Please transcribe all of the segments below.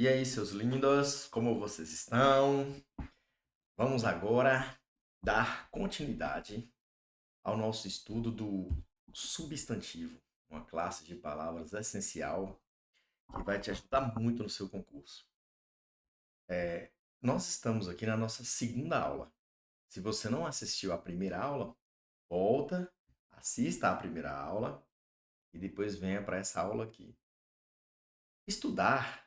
E aí, seus lindos, como vocês estão? Vamos agora dar continuidade ao nosso estudo do substantivo, uma classe de palavras essencial que vai te ajudar muito no seu concurso. Nós estamos aqui na nossa segunda aula. Se você não assistiu à primeira aula, volta, assista à primeira aula e depois venha para essa aula aqui. Estudar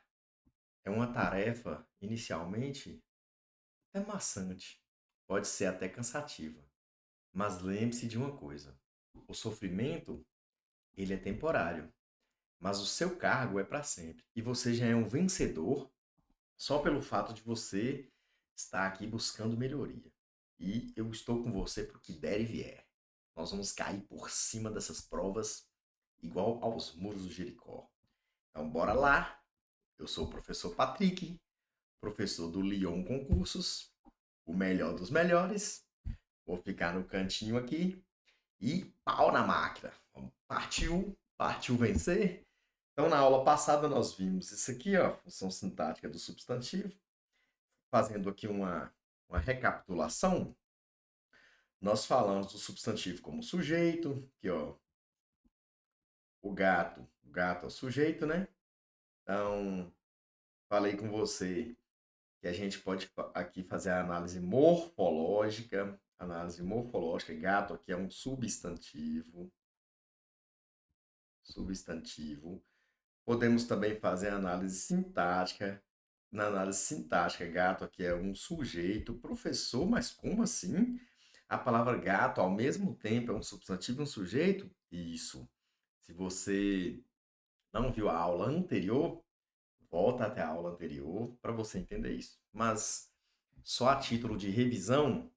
é uma tarefa, inicialmente, até maçante, pode ser até cansativa. Mas lembre-se de uma coisa: o sofrimento, ele é temporário, mas o seu cargo é para sempre. E você já é um vencedor só pelo fato de você estar aqui buscando melhoria. E eu estou com você para o que der e vier. Nós vamos cair por cima dessas provas igual aos muros de Jericó. Então, bora lá. Eu sou o professor Patrick, professor do Lyon Concursos, o melhor dos melhores. Vou ficar no cantinho aqui e pau na máquina. Partiu, partiu vencer. Então, na aula passada, nós vimos isso aqui, ó, função sintática do substantivo. Fazendo aqui uma recapitulação, nós falamos do substantivo como sujeito, que ó, o gato é o sujeito, né? Então, falei com você que a gente pode aqui fazer a análise morfológica. Análise morfológica, gato aqui é um substantivo. Substantivo. Podemos também fazer análise sintática. Na análise sintática, gato aqui é um sujeito. Professor, mas como assim? A palavra gato, ao mesmo tempo, é um substantivo e um sujeito? Isso. Se você não viu a aula anterior, volta até a aula anterior para você entender isso. Mas, só a título de revisão,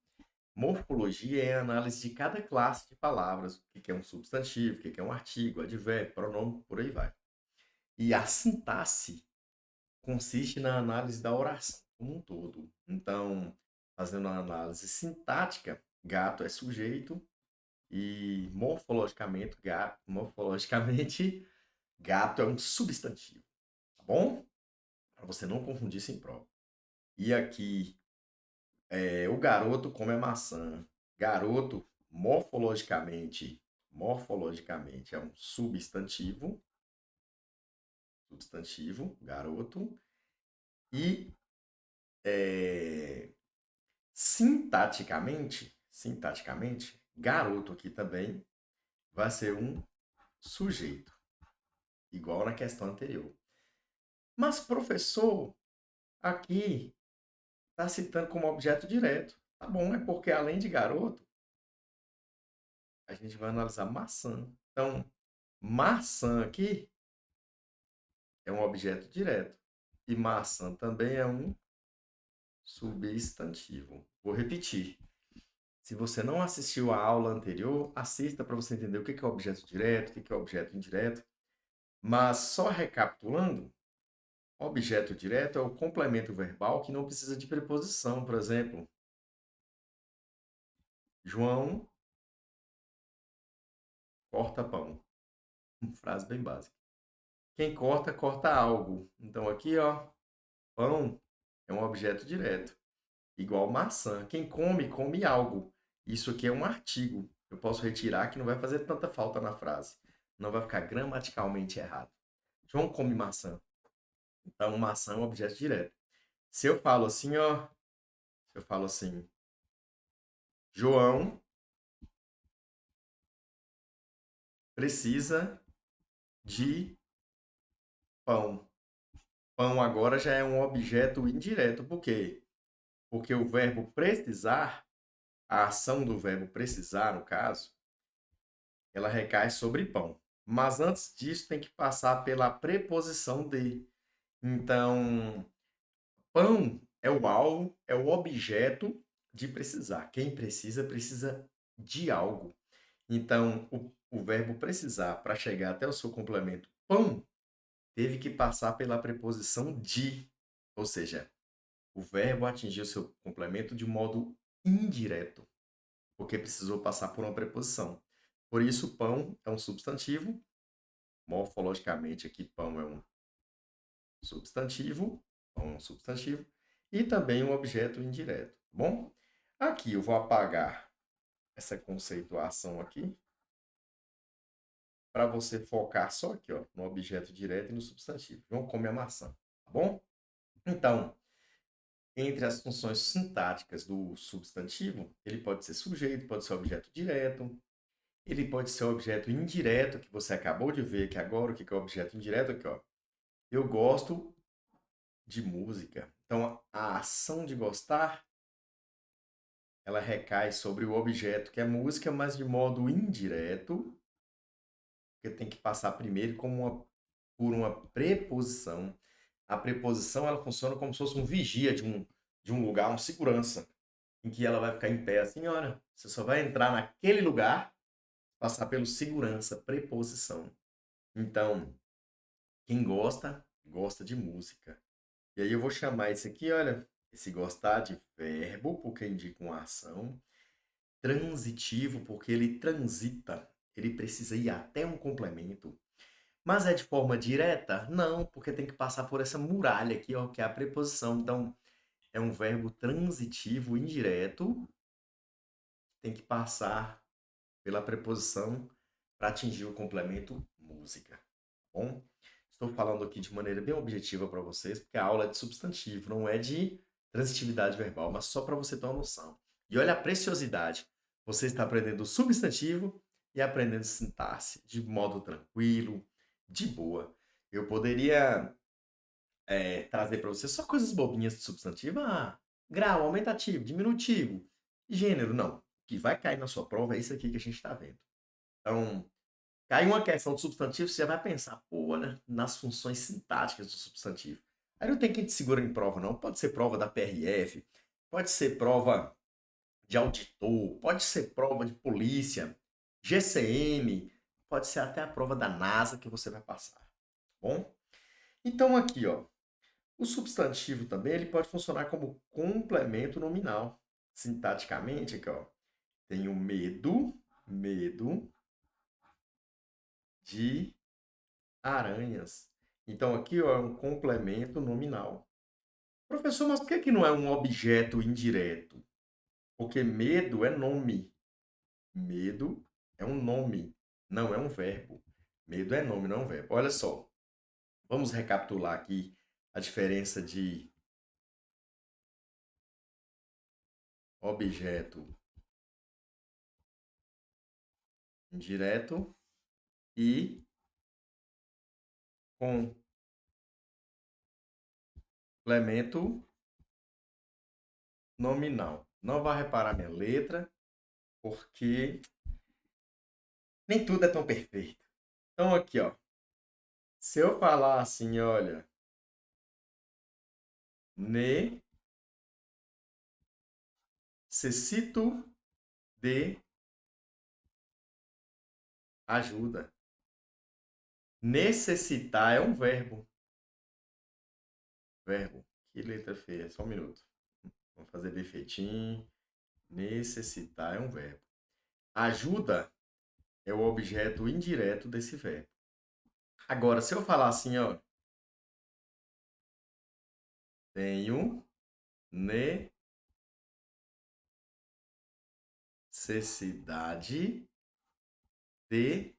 morfologia é a análise de cada classe de palavras. O que é um substantivo, o que é um artigo, advérbio, pronome, por aí vai. E a sintaxe consiste na análise da oração como um todo. Então, fazendo uma análise sintática, gato é sujeito e morfologicamente, gato é um substantivo, tá bom? Para você não confundir isso em prova. E aqui, o garoto come maçã. Garoto, morfologicamente é um substantivo, garoto. E é, sintaticamente, garoto aqui também vai ser um sujeito, igual na questão anterior. Mas professor, aqui está citando como objeto direto. Tá bom, é porque além de garoto, a gente vai analisar maçã. Então, maçã aqui é um objeto direto. E maçã também é um substantivo. Vou repetir. Se você não assistiu à aula anterior, assista para você entender o que é objeto direto, o que é objeto indireto. Mas só recapitulando, objeto direto é o complemento verbal que não precisa de preposição. Por exemplo, João corta pão. Frase bem básica. Quem corta, corta algo. Então aqui, ó, pão é um objeto direto. Igual maçã. Quem come, come algo. Isso aqui é um artigo. Eu posso retirar que não vai fazer tanta falta na frase. Não vai ficar gramaticalmente errado. João come maçã. Então, maçã é um objeto direto. Se eu falo assim, ó, se eu falo assim, João precisa de pão. Pão agora já é um objeto indireto. Por quê? Porque o verbo precisar, a ação do verbo precisar, no caso, ela recai sobre pão. Mas antes disso tem que passar pela preposição de. Então, pão é o alvo, é o objeto de precisar. Quem precisa, precisa de algo. Então, o verbo precisar, para chegar até o seu complemento pão, teve que passar pela preposição de. Ou seja, o verbo atingiu seu complemento de modo indireto, porque precisou passar por uma preposição. Por isso, pão é um substantivo. Morfologicamente, aqui, pão é um substantivo, um substantivo, e também um objeto indireto, tá bom? Aqui eu vou apagar essa conceituação aqui para você focar só aqui, ó, no objeto direto e no substantivo. João come a maçã, tá bom? Então, entre as funções sintáticas do substantivo, ele pode ser sujeito, pode ser objeto direto, ele pode ser objeto indireto, que você acabou de ver aqui agora, o que é objeto indireto aqui, ó. Eu gosto de música. Então, a ação de gostar, ela recai sobre o objeto, que é música, mas de modo indireto, porque tem que passar primeiro por uma preposição. A preposição, ela funciona como se fosse um vigia de um lugar, um segurança, em que ela vai ficar em pé assim, olha, você só vai entrar naquele lugar, passar pelo segurança, preposição. Então, quem gosta, gosta de música. E aí eu vou chamar isso aqui, olha, esse gostar de verbo, porque indica uma ação. Transitivo, porque ele transita. Ele precisa ir até um complemento. Mas é de forma direta? Não, porque tem que passar por essa muralha aqui, ó, que é a preposição. Então, é um verbo transitivo indireto, tem que passar pela preposição para atingir o complemento música. Tá bom? Estou falando aqui de maneira bem objetiva para vocês, porque a aula é de substantivo, não é de transitividade verbal, mas só para você ter uma noção. E olha a preciosidade. Você está aprendendo substantivo e aprendendo sintaxe de modo tranquilo, de boa. Eu poderia trazer para você só coisas bobinhas de substantivo. Ah, grau, aumentativo, diminutivo, gênero. Não. O que vai cair na sua prova é isso aqui que a gente está vendo. Então, cai uma questão de substantivo, você já vai pensar, pô, olha, nas funções sintáticas do substantivo. Aí não tem quem te segura em prova, não. Pode ser prova da PRF, pode ser prova de auditor, pode ser prova de polícia, GCM, pode ser até a prova da NASA que você vai passar, tá bom? Então aqui, ó, o substantivo também ele pode funcionar como complemento nominal. Sintaticamente, aqui, ó, tenho medo de aranhas. Então aqui, ó, é um complemento nominal. Professor, mas por que que não é um objeto indireto? Porque medo é nome. Medo é um nome, não é um verbo. Medo é nome, não é um verbo. Olha só, vamos recapitular aqui a diferença de objeto indireto e complemento nominal. Não vai reparar minha letra, porque nem tudo é tão perfeito. Então aqui, ó, se eu falar assim, olha, necessito de ajuda. Necessitar é um verbo. Verbo. Que letra feia. Só um minuto. Vamos fazer bem feitinho. Necessitar é um verbo. Ajuda é o objeto indireto desse verbo. Agora, se eu falar assim, ó, tenho necessidade de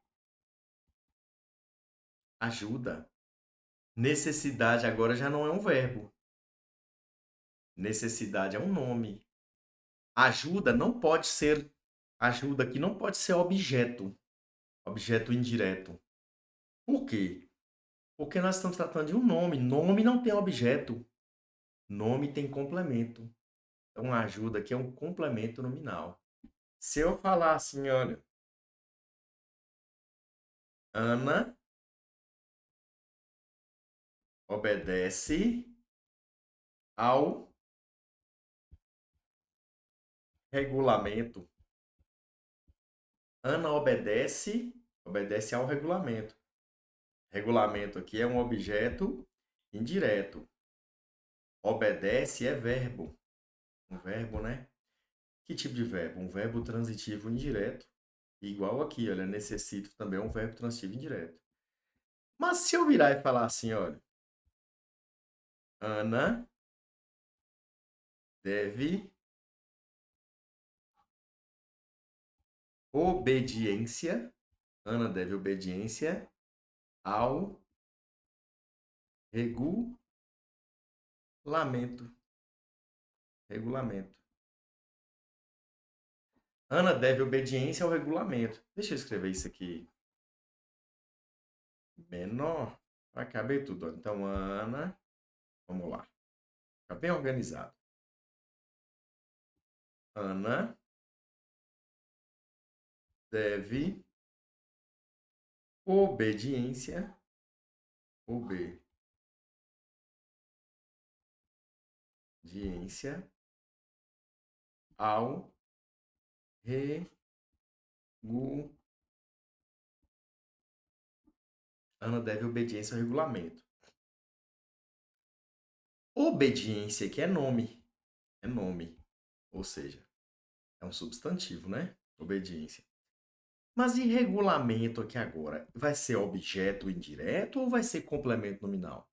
ajuda. Necessidade agora já não é um verbo. Necessidade é um nome. Ajuda não pode ser. Ajuda aqui não pode ser objeto. Objeto indireto. Por quê? Porque nós estamos tratando de um nome. Nome não tem objeto. Nome tem complemento. Então, ajuda aqui é um complemento nominal. Se eu falar assim, olha, Ana obedece ao regulamento. Ana obedece ao regulamento. Regulamento aqui é um objeto indireto. Obedece é verbo. Um verbo, né? Que tipo de verbo? Um verbo transitivo indireto. Igual aqui, olha, necessito também é um verbo transitivo indireto. Mas se eu virar e falar assim, olha, Ana deve obediência. Ana deve obediência ao regulamento. Regulamento. Ana deve obediência ao regulamento. Deixa eu escrever isso aqui menor. Acabei tudo. Então, Ana, vamos lá. Fica bem organizado. Ana deve obediência ao regu... Ana deve obediência ao regulamento. Obediência, que é nome. É nome. Ou seja, é um substantivo, né? Obediência. Mas e regulamento aqui agora? Vai ser objeto indireto ou vai ser complemento nominal?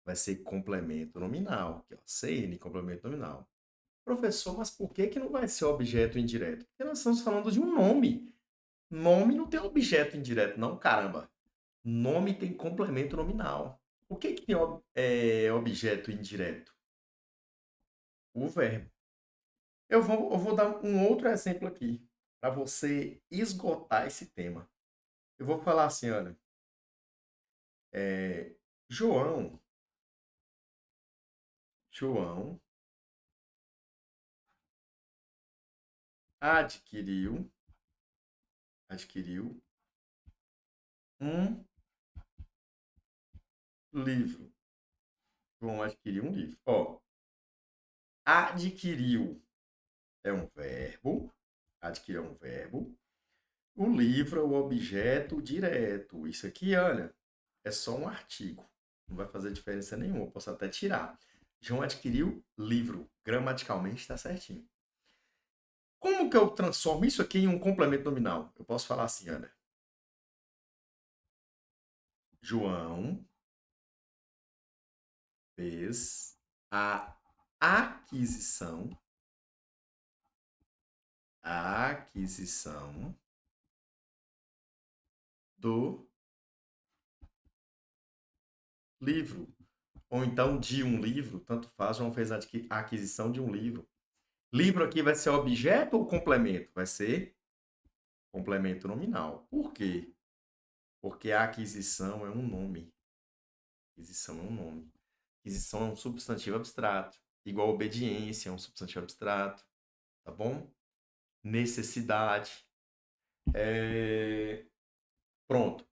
Vai ser complemento nominal. Aqui, ó, CN, complemento nominal. Professor, mas por que não vai ser objeto indireto? Porque nós estamos falando de um nome. Nome não tem objeto indireto, não, caramba. Nome tem complemento nominal. O que tem objeto indireto? O verbo. Eu vou dar um outro exemplo aqui, para você esgotar esse tema. Eu vou falar assim, olha. João adquiriu um livro. João adquiriu um livro. Ó, adquiriu é um verbo. Adquirir é um verbo. O livro é o objeto direto. Isso aqui, olha, é só um artigo. Não vai fazer diferença nenhuma. Eu posso até tirar. João adquiriu livro. Gramaticalmente está certinho. Como que eu transformo isso aqui em um complemento nominal? Eu posso falar assim, olha. João fez a aquisição do livro. Ou então de um livro, tanto faz, João fez a aquisição de um livro. Livro aqui vai ser objeto ou complemento? Vai ser complemento nominal. Por quê? Porque a aquisição é um nome. Aquisição é um nome. Aquisição é um substantivo abstrato. Igual obediência é um substantivo abstrato. Tá bom? Necessidade. Pronto.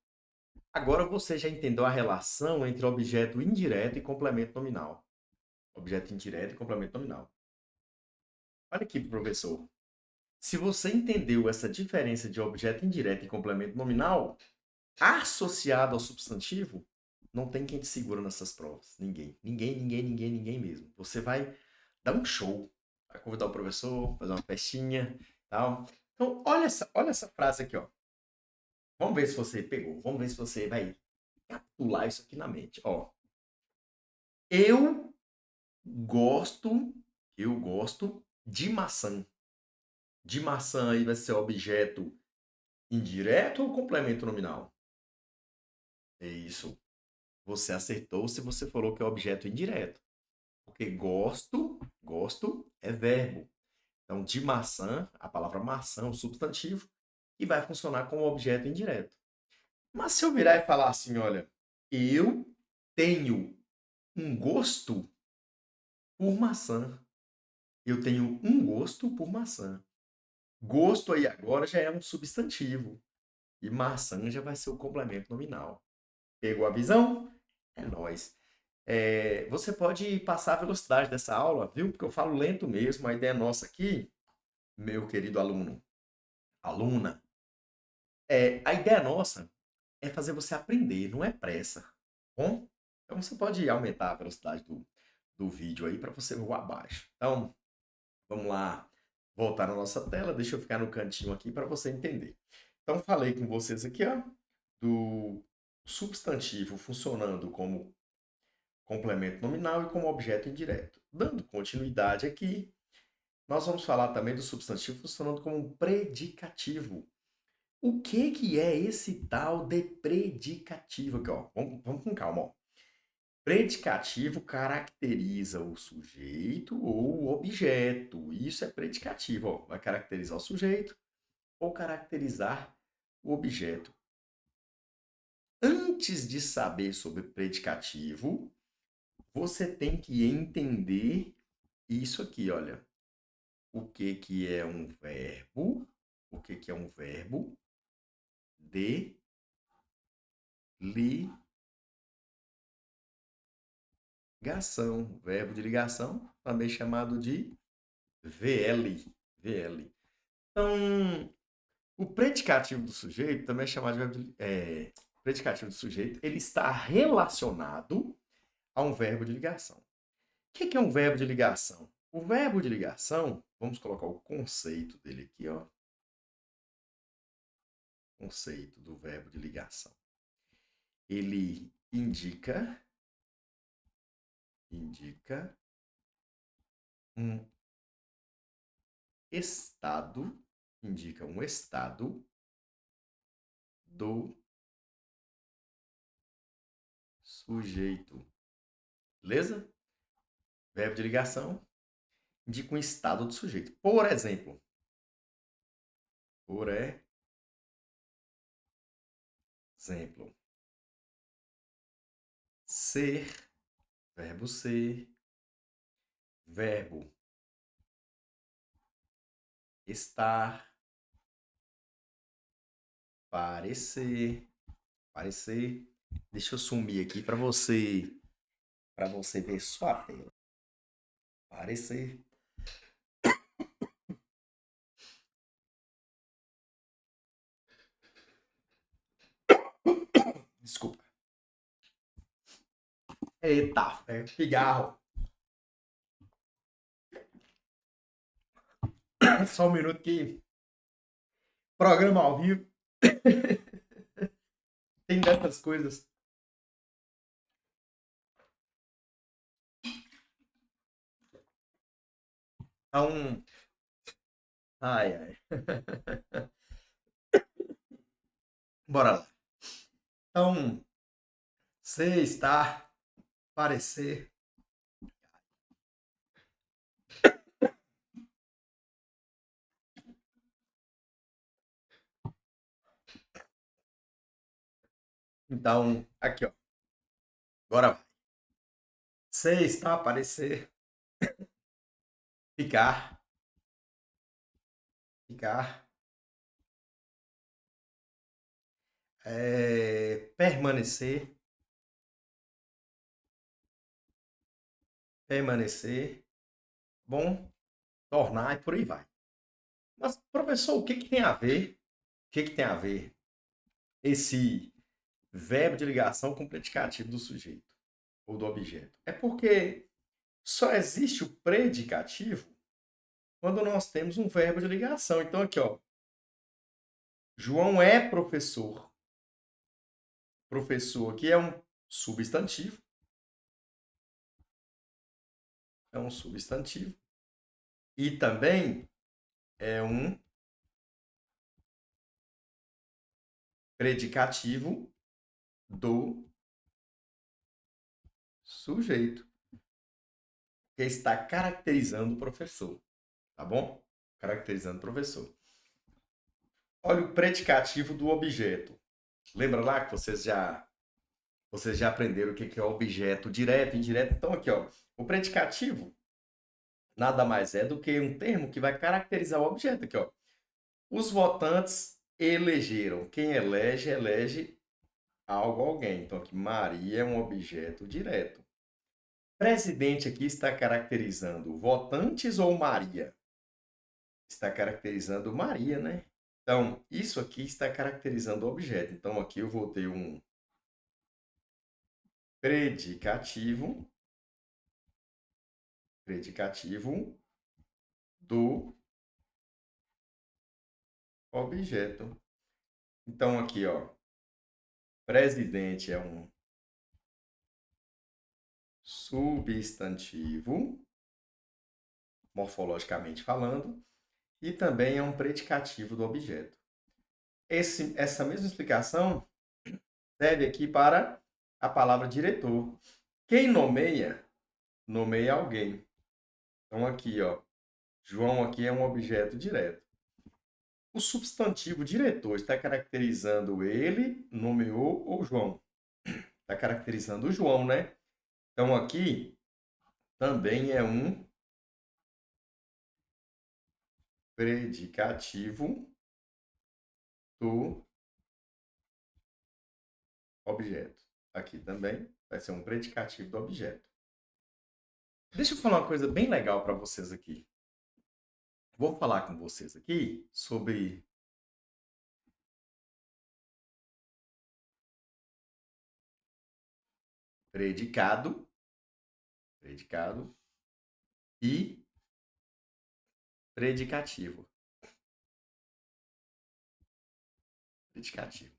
Agora você já entendeu a relação entre objeto indireto e complemento nominal. Objeto indireto e complemento nominal. Olha aqui, professor. Se você entendeu essa diferença de objeto indireto e complemento nominal, associado ao substantivo, não tem quem te segura nessas provas. Ninguém. Ninguém mesmo. Você vai dar um show. Vai convidar o professor, fazer uma festinha, tal. Então, olha essa frase aqui, ó. Vamos ver se você pegou. Vamos ver se você vai capitular isso aqui na mente. Ó, eu gosto de maçã. De maçã aí vai ser objeto indireto ou complemento nominal? É isso. Você acertou se você falou que é objeto indireto. Porque gosto é verbo. Então, de maçã, a palavra maçã é um substantivo e vai funcionar como objeto indireto. Mas se eu virar e falar assim, olha, eu tenho um gosto por maçã. Eu tenho um gosto por maçã. Gosto aí agora já é um substantivo. E maçã já vai ser o complemento nominal. Pegou a visão? É nóis. Você pode passar a velocidade dessa aula, viu? Porque eu falo lento mesmo. A ideia nossa aqui, meu querido aluno, aluna, a ideia nossa é fazer você aprender, não é pressa. Bom? Então você pode aumentar a velocidade do vídeo aí para você voar abaixo. Então, vamos lá, voltar na nossa tela. Deixa eu ficar no cantinho aqui para você entender. Então, falei com vocês aqui, ó, do substantivo funcionando como complemento nominal e como objeto indireto. Dando continuidade aqui, nós vamos falar também do substantivo funcionando como um predicativo. O que é esse tal de predicativo aqui, ó? Vamos com calma, ó. Predicativo caracteriza o sujeito ou o objeto. Isso é predicativo, ó. Vai caracterizar o sujeito ou caracterizar o objeto. Antes de saber sobre predicativo, você tem que entender isso aqui, olha. O que é um verbo? O que é um verbo de ligação? Verbo de ligação, também chamado de VL. VL. Então, o predicativo do sujeito, também é chamado de predicativo do sujeito, ele está relacionado a um verbo de ligação. O que é um verbo de ligação? O verbo de ligação, vamos colocar o conceito dele aqui, ó. Conceito do verbo de ligação. Ele indica um estado, indica um estado do sujeito. Beleza? Verbo de ligação indica um estado do sujeito. Por exemplo, ser, verbo estar, parecer. Deixa eu sumir aqui para você ver só a tela. Parecer. Desculpa. Eita, pigarro. Só um minuto que programa ao vivo. Tem dessas coisas. Então, ai. Bora lá. Então, ser, estar, parecer. Então, aqui, ó. Agora vai. Ser, estar, parecer. Ficar. Permanecer. Bom, tornar e por aí vai. Mas, professor, o que tem a ver? O que tem a ver esse verbo de ligação com o predicativo do sujeito ou do objeto? É porque só existe o predicativo quando nós temos um verbo de ligação. Então, aqui, ó. João é professor. Professor aqui é um substantivo. É um substantivo. E também é um predicativo do sujeito, que está caracterizando o professor. Tá bom? Caracterizando o professor. Olha o predicativo do objeto. Lembra lá que vocês já aprenderam o que é objeto direto e indireto? Então, aqui, ó, o predicativo nada mais é do que um termo que vai caracterizar o objeto. Aqui, ó. Os votantes elegeram. Quem elege, elege algo, alguém. Então, aqui, Maria é um objeto direto. Presidente aqui está caracterizando votantes ou Maria? Está caracterizando Maria, né? Então, isso aqui está caracterizando o objeto. Então, aqui eu vou ter um predicativo do objeto. Então, aqui, ó, presidente é um substantivo, morfologicamente falando, e também é um predicativo do objeto. Essa mesma explicação serve aqui para a palavra diretor. Quem nomeia, nomeia alguém. Então aqui, ó, João aqui é um objeto direto. O substantivo diretor está caracterizando ele, nomeou ou João? Está caracterizando o João, né? Então aqui também é um predicativo do objeto. Aqui também vai ser um predicativo do objeto. Deixa eu falar uma coisa bem legal para vocês aqui. Vou falar com vocês aqui sobre predicado, predicado e predicativo. Predicativo.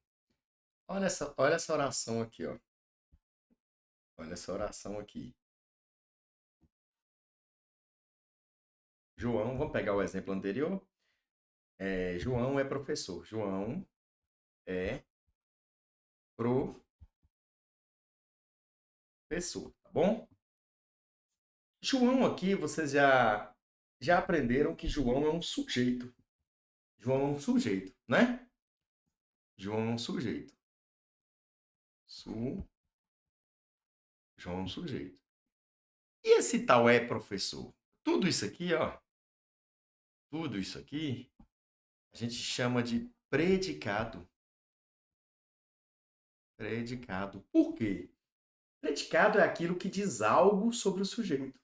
Olha essa oração aqui, ó. Olha essa oração aqui. João, vamos pegar o exemplo anterior. João é professor. João é professor, tá bom? João aqui, vocês já aprenderam que João é um sujeito. João é um sujeito, né? João é um sujeito. João é um sujeito. E esse tal é professor? Tudo isso aqui, ó. Tudo isso aqui, a gente chama de predicado. Predicado. Por quê? Predicado é aquilo que diz algo sobre o sujeito. O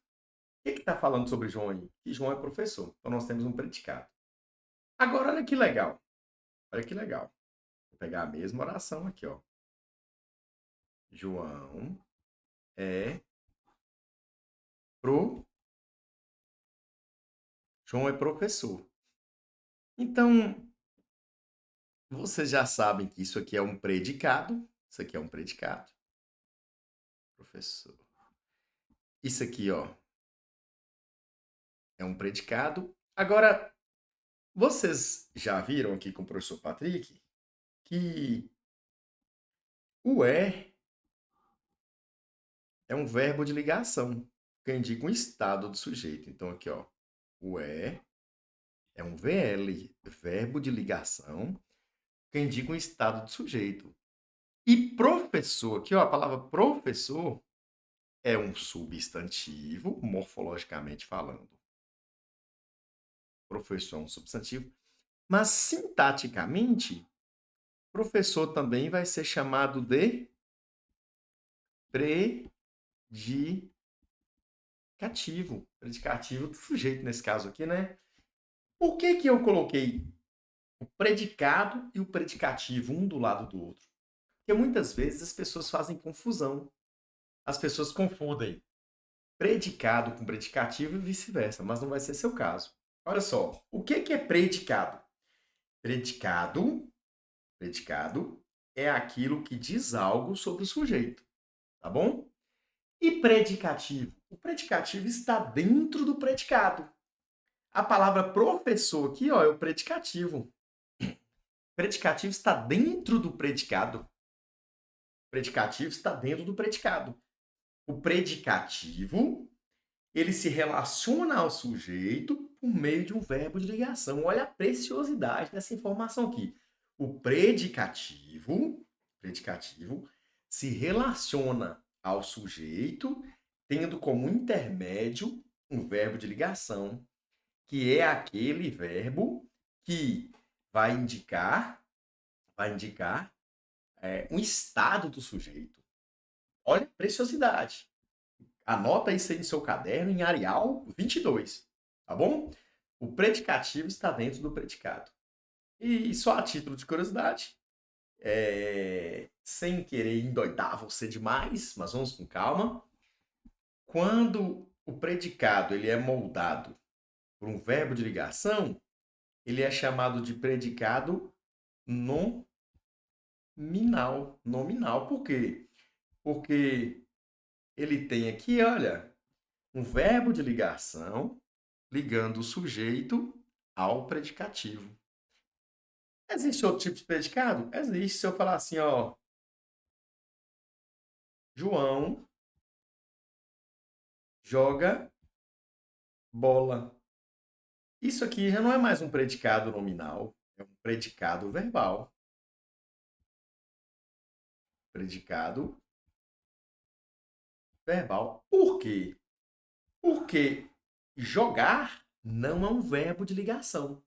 que está falando sobre João aí? Que João é professor. Então nós temos um predicado. Agora, olha que legal. Olha que legal. Vou pegar a mesma oração aqui, ó. João é pro. João é professor. Então, vocês já sabem que isso aqui é um predicado. Isso aqui é um predicado. Professor. Isso aqui, ó, é um predicado. Agora, vocês já viram aqui com o professor Patrick que o é um verbo de ligação, que indica um estado do sujeito. Então, aqui, ó, o é um VL, verbo de ligação, que indica um estado do sujeito. E professor, aqui, ó, a palavra professor é um substantivo, morfologicamente falando. Professor é um substantivo, mas sintaticamente, professor também vai ser chamado de predicativo. Predicativo do sujeito, nesse caso aqui, né? Por que que eu coloquei o predicado e o predicativo um do lado do outro? Porque muitas vezes as pessoas fazem confusão. As pessoas confundem predicado com predicativo e vice-versa, mas não vai ser seu caso. Olha só, o que que é predicado? Predicado, predicado é aquilo que diz algo sobre o sujeito, tá bom? E predicativo? O predicativo está dentro do predicado. A palavra professor aqui, ó, é o predicativo. Predicativo está dentro do predicado. O predicativo está dentro do predicado. O predicativo, ele se relaciona ao sujeito por meio de um verbo de ligação. Olha a preciosidade dessa informação aqui. O predicativo se relaciona ao sujeito, tendo como intermédio um verbo de ligação, que é aquele verbo que vai indicar um estado do sujeito. Olha a preciosidade. Anota isso aí no seu caderno em Arial 22, tá bom? O predicativo está dentro do predicado. E só a título de curiosidade, sem querer endoidar você demais, mas vamos com calma. Quando o predicado ele é moldado por um verbo de ligação, ele é chamado de predicado nominal. Nominal. Por quê? Porque ele tem aqui, olha, um verbo de ligação ligando o sujeito ao predicativo. Existe outro tipo de predicado? Existe. Se eu falar assim, ó, João joga bola. Isso aqui já não é mais um predicado nominal, é um predicado verbal. Predicado verbal. Por quê? Porque jogar não é um verbo de ligação.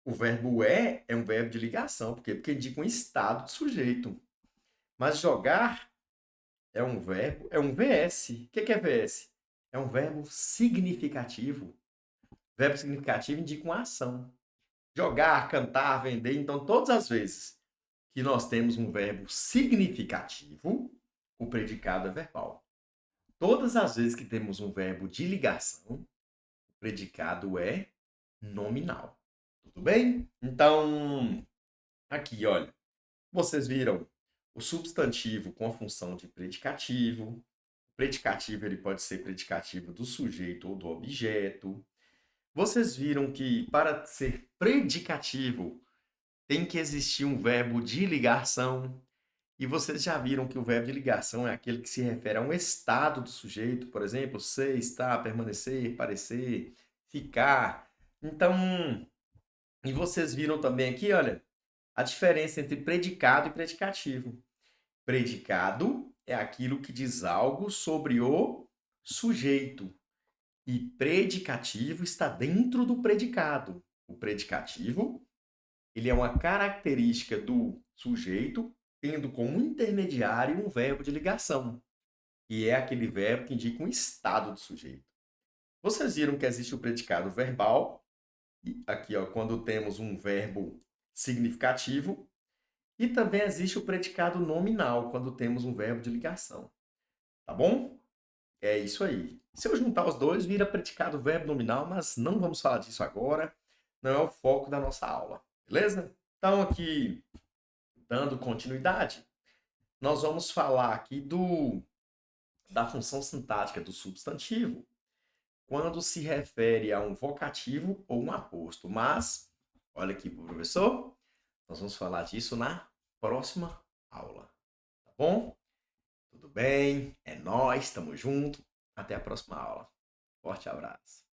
O verbo é um verbo de ligação. Por quê? Porque indica um estado de sujeito. Mas jogar é um verbo, é um VS. O que é VS? É um verbo significativo. Verbo significativo indica uma ação. Jogar, cantar, vender. Então, todas as vezes que nós temos um verbo significativo, o predicado é verbal. Todas as vezes que temos um verbo de ligação, o predicado é nominal. Tudo bem? Então, aqui, olha, vocês viram o substantivo com a função de predicativo. O predicativo ele pode ser predicativo do sujeito ou do objeto. Vocês viram que para ser predicativo tem que existir um verbo de ligação. E vocês já viram que o verbo de ligação é aquele que se refere a um estado do sujeito, por exemplo, ser, estar, permanecer, parecer, ficar. Então, e vocês viram também aqui, olha, a diferença entre predicado e predicativo. Predicado é aquilo que diz algo sobre o sujeito. E predicativo está dentro do predicado. O predicativo, ele é uma característica do sujeito, tendo como intermediário um verbo de ligação, que é aquele verbo que indica um estado do sujeito. Vocês viram que existe o predicado verbal, e aqui, ó, quando temos um verbo significativo, e também existe o predicado nominal, quando temos um verbo de ligação. Tá bom? É isso aí. Se eu juntar os dois, vira predicado verbo nominal, mas não vamos falar disso agora. Não é o foco da nossa aula. Beleza? Então, aqui, dando continuidade, nós vamos falar aqui da função sintática do substantivo quando se refere a um vocativo ou um aposto. Mas, olha aqui para o professor, nós vamos falar disso na próxima aula. Tá bom? Tudo bem? É nóis, tamo junto. Até a próxima aula. Forte abraço.